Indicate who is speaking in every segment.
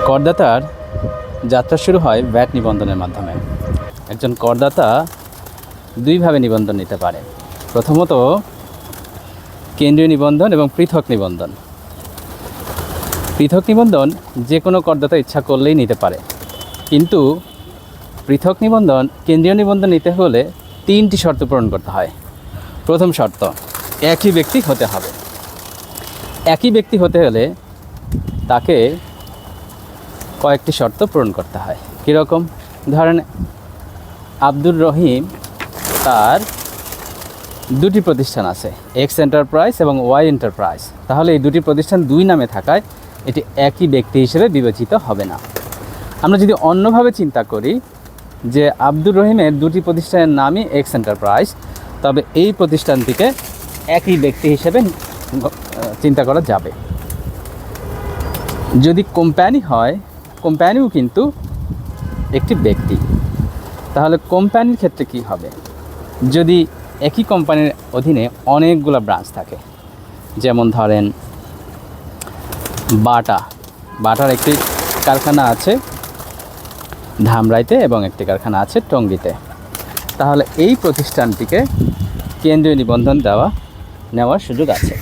Speaker 1: করদাতার যাত্রা শুরু হয় ভ্যাট নিবন্ধনের মাধ্যমে। একজন করদাতা দুইভাবে নিবন্ধন নিতে পারে। প্রথমত কেন্দ্রীয় নিবন্ধন এবং পৃথক নিবন্ধন। পৃথক নিবন্ধন যে কোনো করদাতা ইচ্ছা করলেই নিতে পারে, কিন্তু পৃথক নিবন্ধন কেন্দ্রীয় নিবন্ধন নিতে হলে 3টি শর্ত পূরণ করতে হয়। প্রথম শর্ত, একই ব্যক্তি হতে হবে। একই ব্যক্তি হতে হলে তাকে কয়েকটি শর্ত পূরণ করতে হয়। কীরকম? ধরেন আব্দুর রহিম, তার দুটি প্রতিষ্ঠান আছে, এক্স এন্টারপ্রাইজ এবং ওয়াই এন্টারপ্রাইজ। তাহলে এই দুটি প্রতিষ্ঠান দুই নামে থাকায় এটি একই ব্যক্তি হিসেবে বিবেচিত হবে না। আমরা যদি অন্যভাবে চিন্তা করি যে আব্দুর রহিমের দুটি প্রতিষ্ঠানের নামই এক্স এন্টারপ্রাইজ, তবে এই প্রতিষ্ঠানটিকে একই ব্যক্তি হিসেবে চিন্তা করা যাবে। যদি কোম্পানি হয়, কোম্পানিও কিন্তু একটি ব্যক্তি। তাহলে কোম্পানির ক্ষেত্রে কি হবে? যদি একই কোম্পানির অধীনে অনেকগুলো ব্রাঞ্চ থাকে, যেমন ধরেন বাটার একটি কারখানা আছে ধামরাইতে এবং একটি কারখানা আছে টঙ্গীতে, তাহলে এই প্রতিষ্ঠানটিকে কেন্দ্রীয় নিবন্ধন নেওয়ার সুযোগ আছে।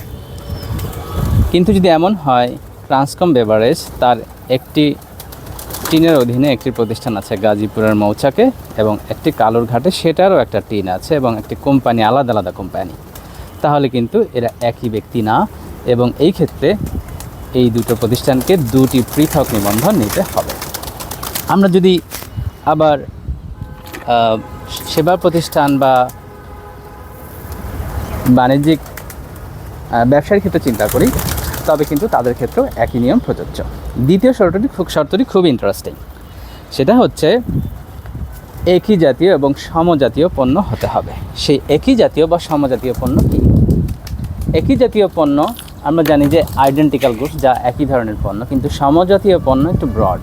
Speaker 1: কিন্তু যদি এমন হয় ট্রান্সকম বেভারেজ, তার একটি টিনের অধীনে একটি প্রতিষ্ঠান আছে গাজীপুরের মৌচাকে এবং একটি কালুরঘাটে, সেটারও একটা টিন আছে এবং একটি কোম্পানি, আলাদা আলাদা কোম্পানি, তাহলে কিন্তু এরা একই ব্যক্তি না, এবং এই ক্ষেত্রে এই দুটো প্রতিষ্ঠানকে দুটি পৃথক নিবন্ধন নিতে হবে। আমরা যদি আবার সেবা প্রতিষ্ঠান বা বাণিজ্যিক ব্যবসার ক্ষেত্রে চিন্তা করি, তবে কিন্তু তাদের ক্ষেত্রেও একই নিয়ম প্রযোজ্য। দ্বিতীয় শর্তটি খুব ইন্টারেস্টিং। সেটা হচ্ছে একই জাতীয় এবং সমজাতীয় পণ্য হতে হবে। সেই একই জাতীয় বা সমজাতীয় পণ্য কী? একই জাতীয় পণ্য আমরা জানি যে আইডেন্টিক্যাল গুডস, যা একই ধরনের পণ্য, কিন্তু সমজাতীয় পণ্য একটু ব্রড।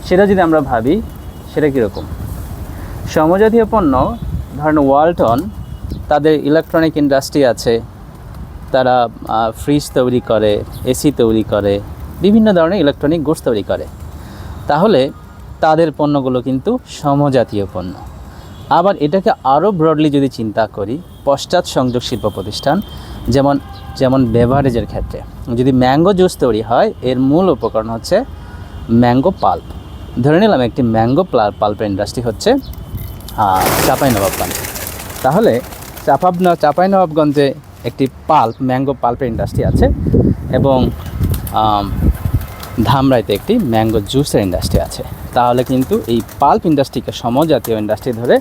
Speaker 1: সেটা যদি আমরা ভাবি, সেটা কীরকম? সমজাতীয় পণ্য, ধরেন ওয়ালটন, তাদের ইলেকট্রনিক ইন্ডাস্ট্রি আছে, তারা ফ্রিজ তৈরি করে, এসি তৈরি করে, বিভিন্ন ধরনের ইলেকট্রনিক গুডস তৈরি করে, তাহলে তাদের পণ্যগুলো কিন্তু সমজাতীয় পণ্য। আবার এটাকে আরও ব্রডলি যদি চিন্তা করি, পশ্চাৎ সংযোগ শিল্প প্রতিষ্ঠান, যেমন বেভারেজের ক্ষেত্রে যদি ম্যাঙ্গো জুস তৈরি হয়, এর মূল উপকরণ হচ্ছে ম্যাঙ্গো পাল্প। ধরে নিলাম একটি ম্যাঙ্গো পাল্পের ইন্ডাস্ট্রি হচ্ছে চাঁপাইনবাবগঞ্জ, তাহলে চাঁপাইনবাবগঞ্জে একটি ম্যাঙ্গো পাল্পের ইন্ডাস্ট্রি আছে এবং ধামরাইতে একটি ম্যাঙ্গো জুসের ইন্ডাস্ট্রি আছে। তাহলে কিন্তু এই পাল্প ইন্ডাস্ট্রিকে সমজাতীয় ইন্ডাস্ট্রি ধরে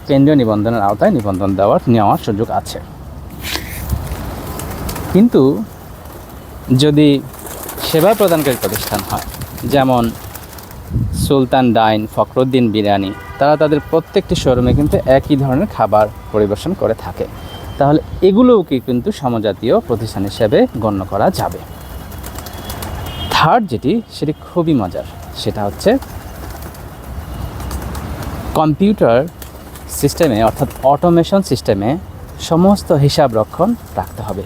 Speaker 1: কেন্দ্রীয় নিবন্ধনের আওতায় নিবন্ধন নেওয়ার সুযোগ আছে। কিন্তু যদি সেবা প্রদানকারী প্রতিষ্ঠান হয়, যেমন সুলতান ডাইন, ফখরুদ্দিন বিরিয়ানি, তারা তাদের প্রত্যেকটি শোরুমে কিন্তু একই ধরনের খাবার পরিবেশন করে থাকে, তাহলে এগুলোকে কিন্তু সমজাতীয় প্রতিষ্ঠান হিসেবে গণ্য করা যাবে। থার্ড সেটি খুবই মজার, সেটা হচ্ছে কম্পিউটার সিস্টেমে, অর্থাৎ অটোমেশন সিস্টেমে সমস্ত হিসাব রক্ষণ রাখতে হবে,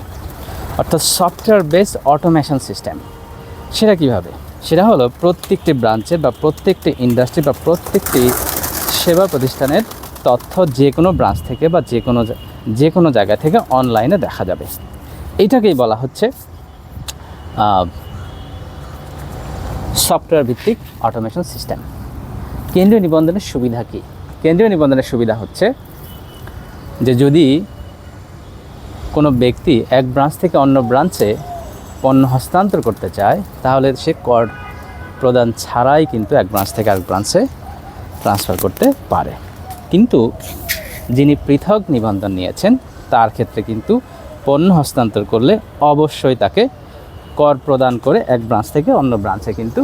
Speaker 1: অর্থাৎ সফটওয়্যার বেসড অটোমেশন সিস্টেম। সেটা কীভাবে? সেটা হলো প্রত্যেকটি ব্রাঞ্চের বা প্রত্যেকটি ইন্ডাস্ট্রি বা প্রত্যেকটি সেবা প্রতিষ্ঠানের তথ্য যে কোনো ব্রাঞ্চ থেকে বা যে কোনো জায়গা থেকে অনলাইনে দেখা যাবে। এইটাকেই বলা হচ্ছে সফটওয়্যার ভিত্তিক অটোমেশন সিস্টেম। কেন্দ্রীয় নিবন্ধনের সুবিধা কী? কেন্দ্রীয় নিবন্ধনের সুবিধা হচ্ছে যে যদি কোনো ব্যক্তি এক ব্রাঞ্চ থেকে অন্য ব্রাঞ্চে পণ্য হস্তান্তর করতে চায়, তাহলে সে কর প্রদান ছাড়াই কিন্তু এক ব্রাঞ্চ থেকে আরেক ব্রাঞ্চে ট্রান্সফার করতে পারে। কিন্তু যিনি পৃথক নিবন্ধন নিয়েছেন, তার ক্ষেত্রে কিন্তু পণ্য হস্তান্তর করলে অবশ্যই তাকে কর প্রদান করে এক ব্রাঞ্চ থেকে অন্য ব্রাঞ্চে কিন্তু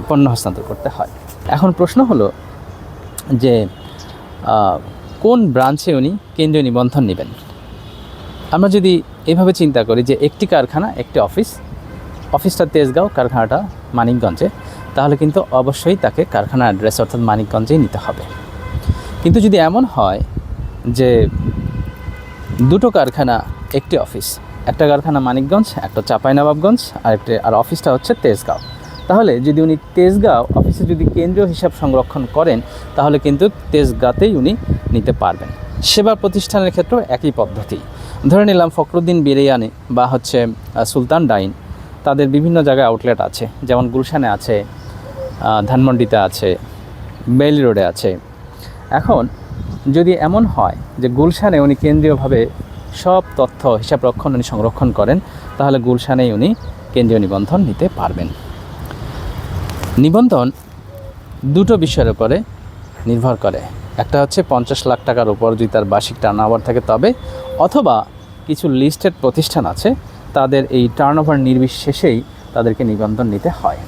Speaker 1: পণ্য হস্তান্তর করতে হয়। এখন প্রশ্ন হলো যে কোন ব্রাঞ্চে উনি কেন্দ্রীয় নিবন্ধন নেবেন? আমরা যদি এভাবে চিন্তা করি যে একটি কারখানা, একটি অফিসটা তেজগাঁও, কারখানাটা মানিকগঞ্জে, তাহলে কিন্তু অবশ্যই তাকে কারখানার অ্যাড্রেস অর্থাৎ মানিকগঞ্জেই নিতে হবে। কিন্তু যদি এমন হয় যে দুটো কারখানা, একটি অফিস, একটা কারখানা মানিকগঞ্জ, একটা চাঁপাইনবাবগঞ্জ, আর অফিসটা হচ্ছে তেজগাঁও। তাহলে যদি উনি তেজগাঁও অফিসে যদি কেন্দ্রীয় হিসাব সংরক্ষণ করেন, তাহলে কিন্তু তেজগাঁতেই উনি নিতে পারবেন। সেবা প্রতিষ্ঠানের ক্ষেত্রেও একই পদ্ধতি। ধরে নিলাম ফখরুদ্দিন বিরিয়ানি বা হচ্ছে সুলতান ডাইন, তাদের বিভিন্ন জায়গায় আউটলেট আছে, যেমন গুলশানে আছে, ধানমন্ডিতে আছে, বেইলি রোডে আছে। এখন যদি এমন হয় যে গুলশানে উনি কেন্দ্রীয়ভাবে সব তথ্য হিসাব রক্ষণ উনি সংরক্ষণ করেন, তাহলে গুলশানেই উনি কেন্দ্রীয় নিবন্ধন নিতে পারবেন। নিবন্ধন দুটো বিষয়ের উপরে নির্ভর করে। একটা হচ্ছে 50 লাখ টাকার উপর যদি তার বার্ষিক টার্নওভার থাকে তবে, অথবা কিছু লিস্টেড প্রতিষ্ঠান আছে তাদের এই টার্নওভার নির্বিশেষেই তাদেরকে নিবন্ধন নিতে হয়।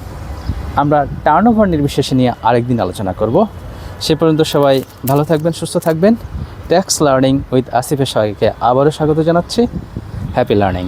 Speaker 1: আমরা টার্নওভার নির্বিশেষে নিয়ে আরেকদিন আলোচনা করব। সে পর্যন্ত সবাই ভালো থাকবেন, সুস্থ থাকবেন। ট্যাক্স লার্নিং উইথ আসিফের সবাইকে আবারও স্বাগত জানাচ্ছি। Happy learning.